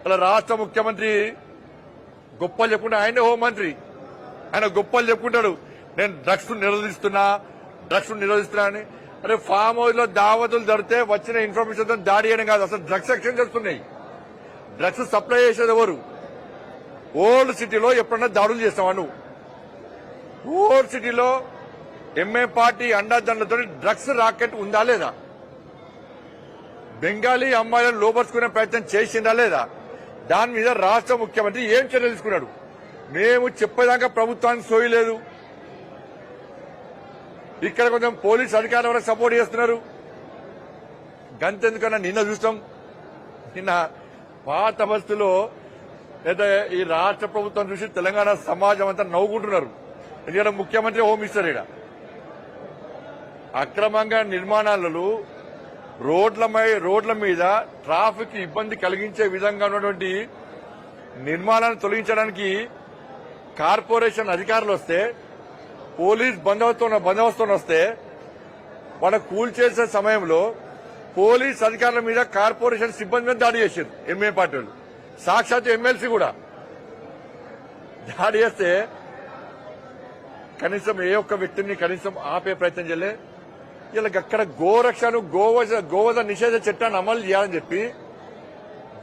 అలా రాష్ట్ర ముఖ్యమంత్రి గొప్పలు చెప్పుకుంటే ఆయనే హోంమంత్రి, ఆయన గొప్పలు చెప్పుకుంటాడు. నేను డ్రగ్స్ నిరోధిస్తున్నా అని. అరే ఫామ్ హౌస్ లో దావతులు జరిగితే వచ్చిన ఇన్ఫర్మేషన్ తో దాడి చేయడం కాదు, అసలు డ్రగ్స్ ఎక్స్చేంజ్ చేస్తున్నాయి. డ్రగ్స్ సప్లై చేసేది ఎవరు? ఓల్డ్ సిటీలో ఎప్పుడన్నా దాడులు చేస్తావా నువ్వు? ఓల్డ్ సిటీలో ఎంఏ పార్టీ అండాదండలతో డ్రగ్స్ రాకెట్ ఉందా లేదా? బెంగాలీ అమ్మాయిలను లోపరుచుకునే ప్రయత్నం చేసిందా లేదా? దాని మీద రాష్ట్ర ముఖ్యమంత్రి ఏం చర్యలు తీసుకున్నాడు? మేము చెప్పేదాకా ప్రభుత్వానికి సోయలేదు. ఇక్కడ కొంచెం పోలీస్ అధికారుల వరకు సపోర్ట్ చేస్తున్నారు. గంతెందుకన్నా నిన్న చూస్తాం, నిన్న పాత బస్తులో లేదా ఈ రాష్ట్ర ప్రభుత్వం చూసి తెలంగాణ సమాజం అంతా నవ్వుకుంటున్నారు. ఎందుకంటే ముఖ్యమంత్రి హోమ్ మినిస్టర్ ఇక్కడ అక్రమంగా నిర్మాణాలలో రోడ్ల మీద ట్రాఫిక్ ఇబ్బంది కలిగించే విధంగా ఉన్నటువంటి నిర్మాణాలను తొలగించడానికి కార్పొరేషన్ అధికారులు వస్తే, పోలీస్ బందోబస్తు వస్తే వాళ్ళ కూల్చేసే సమయంలో పోలీస్ అధికారుల మీద కార్పొరేషన్ సిబ్బంది మీద దాడి చేశారు ఎంఏ పార్టీ వాళ్ళు. సాక్షాత్ ఎమ్మెల్సీ కూడా దాడి చేస్తే కనీసం ఏ ఒక్క వ్యక్తిని కనీసం ఆపే ప్రయత్నం చేయలే. ఇలా అక్కడ గోరక్షను గోవధ నిషేధ చట్టాన్ని అమలు చేయాలని చెప్పి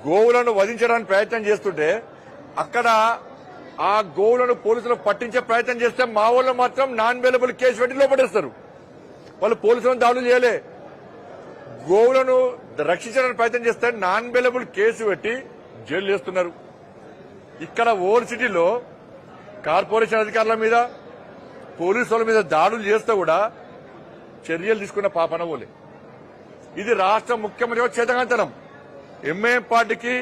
గోవులను వధించడానికి ప్రయత్నం చేస్తుంటే అక్కడ ఆ గోవులను పోలీసులు పట్టించే ప్రయత్నం చేస్తే మా వాళ్ళు మాత్రం నాన్ అవైలబుల్ కేసు పెట్టి లోపడేస్తారు. వాళ్ళు పోలీసులను దాడులు చేయలే. గోవులను రక్షించడానికి ప్రయత్నం చేస్తే నాన్ అవైలబుల్ కేసు పెట్టి జైలు చేస్తున్నారు. ఇక్కడ ఓల్డ్ సిటీలో కార్పొరేషన్ అధికారుల మీద పోలీసుల మీద దాడులు చేస్తే కూడా చర్యలు తీసుకున్న పాపన పోలే. ఇది రాష్ట్ర ముఖ్యమంత్రి చేతగాంతనం. ఎంఏ పార్టీకి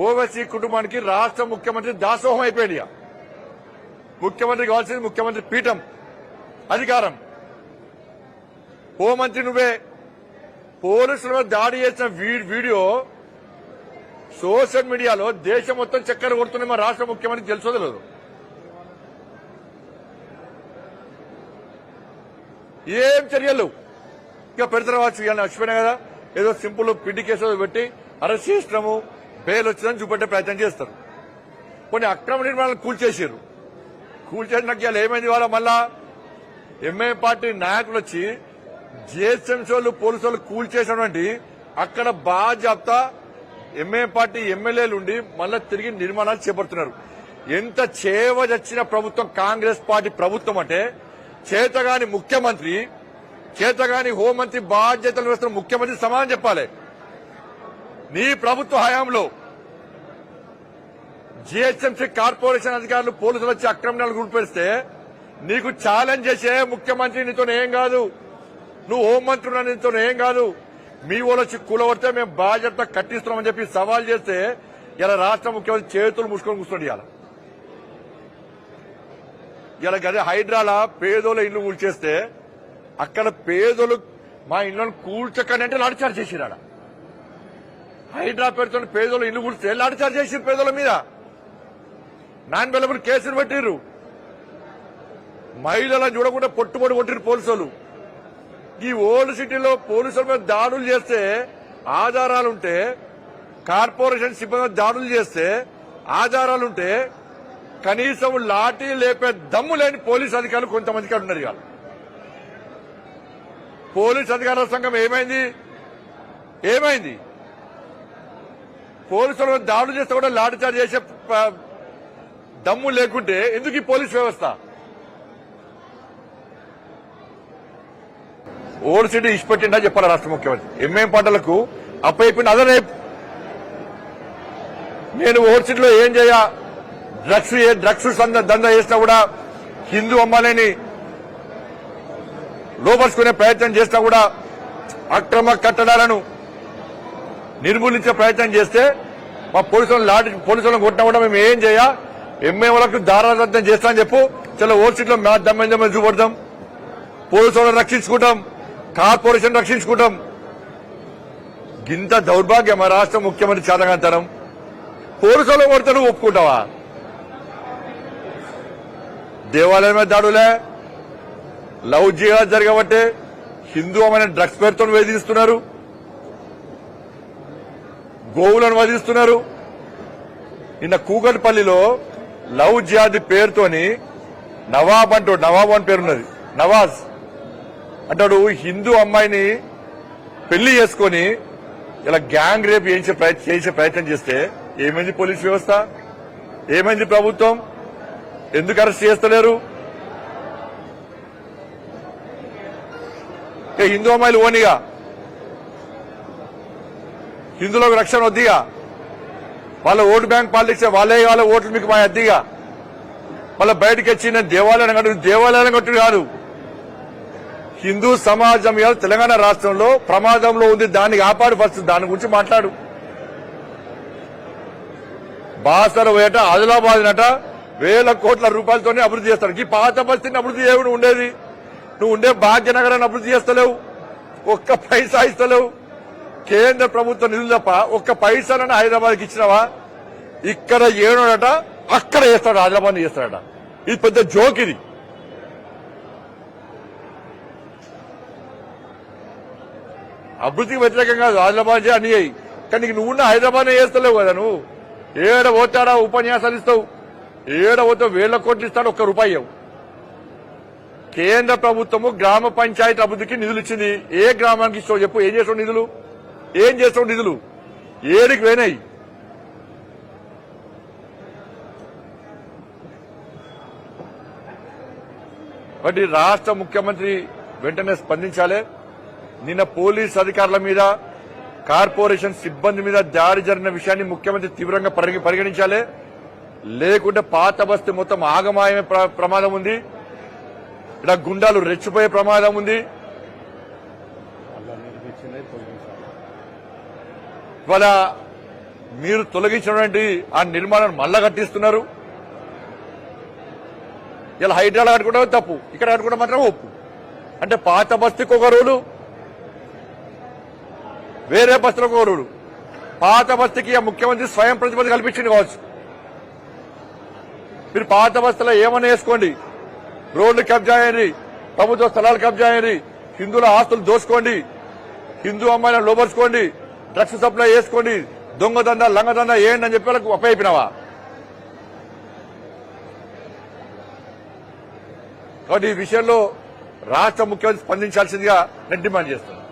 ఓవైసీ కుటుంబానికి రాష్ట్ర ముఖ్యమంత్రి దాసోహం అయిపోయాడు. ముఖ్యమంత్రి కావాల్సింది ముఖ్యమంత్రి పీఠం, అధికారం. హోంమంత్రి నువ్వే. పోలీసుల మీద దాడి చేసిన వీడియో సోషల్ మీడియాలో దేశం మొత్తం చక్కెర కొడుతున్నాయి. మా రాష్ట్ర ముఖ్యమంత్రి తెలుసో తెలియదు. ఏం చర్యలు ఇక పెడతారు వచ్చు. ఇవాళ వచ్చిపోయినా కదా, ఏదో సింపుల్ పిండి కేసు పెట్టి అరెస్ట్ చేసినాము, బెయిల్ వచ్చిందని చూపెట్టే ప్రయత్నం చేస్తారు. కొన్ని అక్రమ నిర్మాణాలను కూల్చేసారు. కూల్చేసినాక ఇవాళ ఏమైంది? వాళ్ళ మళ్ళా ఎంఐ పార్టీ నాయకులు వచ్చి జిహెచ్ఎంసీ వాళ్ళు పోలీసు వాళ్ళు కూల్చేసినటువంటి అక్కడ బాధ్యత ఎంఐ పార్టీ ఎమ్మెల్యేలు ఉండి మళ్ళా తిరిగి నిర్మాణాలు చేపడుతున్నారు. ఎంత చేవజచ్చిన ప్రభుత్వం కాంగ్రెస్ పార్టీ ప్రభుత్వం అంటే, చేతగాని ముఖ్యమంత్రి, చేతగాని హోంమంత్రి బాధ్యతలు వేస్తున్న ముఖ్యమంత్రి సమాధానం చెప్పాలి. నీ ప్రభుత్వ హయాంలో జిహెచ్ఎంసీ కార్పొరేషన్ అధికారులు పోలీసులు వచ్చి అక్రమాలు గురిపెడితే నీకు ఛాలెంజ్ చేసే ముఖ్యమంత్రి నీతో ఏం కాదు, నువ్వు హోంమంత్రి నీతో ఏం కాదు, మీ వాళ్ళు వచ్చి కూలబడితే మేము బాధ్యత కట్టిస్తున్నామని చెప్పి సవాల్ చేస్తే ఇలా రాష్ట్ర ముఖ్యమంత్రి చేతులు మూసుకొని కూర్చోండి. ఇలా గదే హైడ్రాల పేదోళ్ళ ఇల్లు కూల్చేస్తే అక్కడ పేదోళ్ళు మా ఇళ్లను కూల్చకని అంటే లాఠీచార్జ్ చేసిరాడ. హైడ్రా పేరుతో పేదోళ్ళు ఇల్లు కూల్స్తే లాఠీచార్జ్ చేసి పేదోళ్ళ మీద నాన్ అవైలబుల్ కేసులు పెట్టిర్రు. మహిళలను చూడకుండా పొట్టుబడి కొట్టిరు పోలీసులు. ఈ ఓల్డ్ సిటీలో పోలీసుల మీద దాడులు చేస్తే ఆధారాలుంటే, కార్పొరేషన్ సిబ్బంది దాడులు చేస్తే ఆధారాలుంటే కనీసం లాఠీ లేపే దమ్ము లేని పోలీసు అధికారులు కొంతమందికి ఉన్నారు. ఇవాళ పోలీసు అధికారుల సంఘం ఏమైంది? పోలీసుల దాడులు చేస్తే కూడా లాఠీచార్జ్ చేసే దమ్ము లేకుంటే ఎందుకు ఈ పోలీస్ వ్యవస్థ? ఓల్డ్ సిటీ ఇచ్చిపెట్టిండా చెప్పాలి రాష్ట్ర ముఖ్యమంత్రి. ఎంఏం పంటలకు అప్పయిపోయిన అదే రేపు నేను ఓల్డ్ సిటీలో ఏం చేయ, డ్రగ్స్ దందా చేసినా కూడా హిందూ అమ్మాయిని లోపరుచుకునే ప్రయత్నం చేసినా కూడా అక్రమ కట్టడాలను నిర్మూలించే ప్రయత్నం చేస్తే మా పోలీసులను కొట్టినా కూడా మేము ఏం చేయ, ఎంఏ వాళ్ళకు దారాదత్తం చేస్తామని చెప్పు. చాలా ఓల్డ్ సిటీలో మా దమ్మ చూపడతాం, పోలీసులను రక్షించుకుంటాం, కార్పొరేషన్ రక్షించుకుంటాం. గింత దౌర్భాగ్యం రాష్ట్ర ముఖ్యమంత్రి చేతగాంతరం. పోలీసులు కొడతాడు ఒప్పుకుంటావా? దేవాలయం మీద దాడులే, లవ్ జిహాద్ జరగబట్టే హిందూ అమైన డ్రగ్స్ పేరుతో వేధిస్తున్నారు. గోవులను వధిస్తున్నారు. నిన్న కూకట్పల్లిలో లవ్ జిహాద్ పేరుతోని నవాబ్ అంటాడు, నవాబ్ అని పేరున్నది, నవాజ్ అంటాడు. హిందూ అమ్మాయిని పెళ్లి చేసుకొని ఇలా గ్యాంగ్ రేప్ చేసే ప్రయత్నం చేస్తే ఏమైంది పోలీస్ వ్యవస్థ, ఏమైంది ప్రభుత్వం, ఎందుకు అరెస్ట్ చేస్తలేరు? హిందూ అమ్మాయిలు ఓనిగా, హిందువులకు రక్షణ వద్దిగా, వాళ్ళ ఓటు బ్యాంక్ పాలిటిక్స్ వాళ్ళే వాళ్ళ ఓట్లు మీకు మా అద్దిగా, మళ్ళీ బయటకు వచ్చి నేను దేవాలయాన్ని కట్టు కాదు. హిందూ సమాజం ఇవాళ తెలంగాణ రాష్ట్రంలో ప్రమాదంలో ఉంది, దాన్ని కాపాడు. ఫస్ట్ దాని గురించి మాట్లాడు. బాసర వేట ఆదిలాబాద్ నట వేల కోట్ల రూపాయలతోనే అభివృద్ధి చేస్తాడు. ఈ పాత బస్తీని అభివృద్ధి చేయడం ఉండేది. నువ్వు ఉండే భాగ్యనగరాన్ని అభివృద్ధి చేస్తలేవు, ఒక్క పైసా ఇస్తలేవు. కేంద్ర ప్రభుత్వ నిధులు తప్ప ఒక్క పైసానని హైదరాబాద్కి ఇచ్చినావా? ఇక్కడ ఏడోడట అక్కడ చేస్తాడు, ఆదిలాబాద్ చేస్తాడట. ఇది పెద్ద జోక్. ఇది అభివృద్ధికి వ్యతిరేకంగా ఆదిలాబాద్ అన్ని అయ్యి, కానీ నువ్వున్న హైదరాబాద్ చేస్తలేవు కదా. నువ్వు ఏడ పోతాడా ఉపన్యాసాలు ఇస్తావు, ఏడ పోతే వేల కోట్లు ఇస్తాడు, ఒక్క రూపాయి ఇవ్వవు. కేంద్ర ప్రభుత్వము గ్రామ పంచాయతీ అభివృద్ధికి నిధులు ఇచ్చింది. ఏ గ్రామానికి ఇస్తావు చెప్పు? ఏం చేస్తావు నిధులు? ఏం చేస్తావు నిధులు? ఏడికి పోయినాయి? కాబట్టి రాష్ట్ర ముఖ్యమంత్రి వెంటనే స్పందించాలి. నిన్న పోలీస్ అధికారుల మీద, కార్పొరేషన్ సిబ్బంది మీద దాడి జరిగిన విషయాన్ని ముఖ్యమంత్రి తీవ్రంగా పరిగణించాలి. లేకుంటే పాత బస్తీ మొత్తం ఆగమాయమే ప్రమాదం ఉంది. ఇక్కడ గుండాలు రెచ్చిపోయే ప్రమాదం ఉంది. ఇవాళ మీరు తొలగించినటువంటి ఆ నిర్మాణాన్ని మళ్ళా కట్టిస్తున్నారు. ఇలా హైడ్రాలో కట్టుకుంటే తప్పు, ఇక్కడ కట్టుకుంటే మాత్రం ఒప్పు. అంటే పాత బస్తీకి ఒక రూలు, వేరే బస్తీలకు ఒక రూలు. పాత బస్తీకి ముఖ్యమంత్రి స్వయం ప్రతిపత్తి కల్పించింది కావచ్చు. మీరు పాత బస్తీలో ఏమన్నా వేసుకోండి, రోడ్లు కబ్జా అయ్యండి, ప్రభుత్వ స్థలాలు కబ్జా అయ్యండి, హిందువుల ఆస్తులు దోసుకోండి, హిందూ అమ్మాయిలను లోపరుచుకోండి, డ్రగ్స్ సప్లై చేసుకోండి, దొంగదందా లంగదందా ఏంటి అని చెప్పి వాళ్ళకు అప్పయిపోయినావా? కాబట్టి ఈ విషయంలో రాష్ట్ర ముఖ్యమంత్రి స్పందించాల్సిందిగా నేను డిమాండ్ చేస్తున్నాను.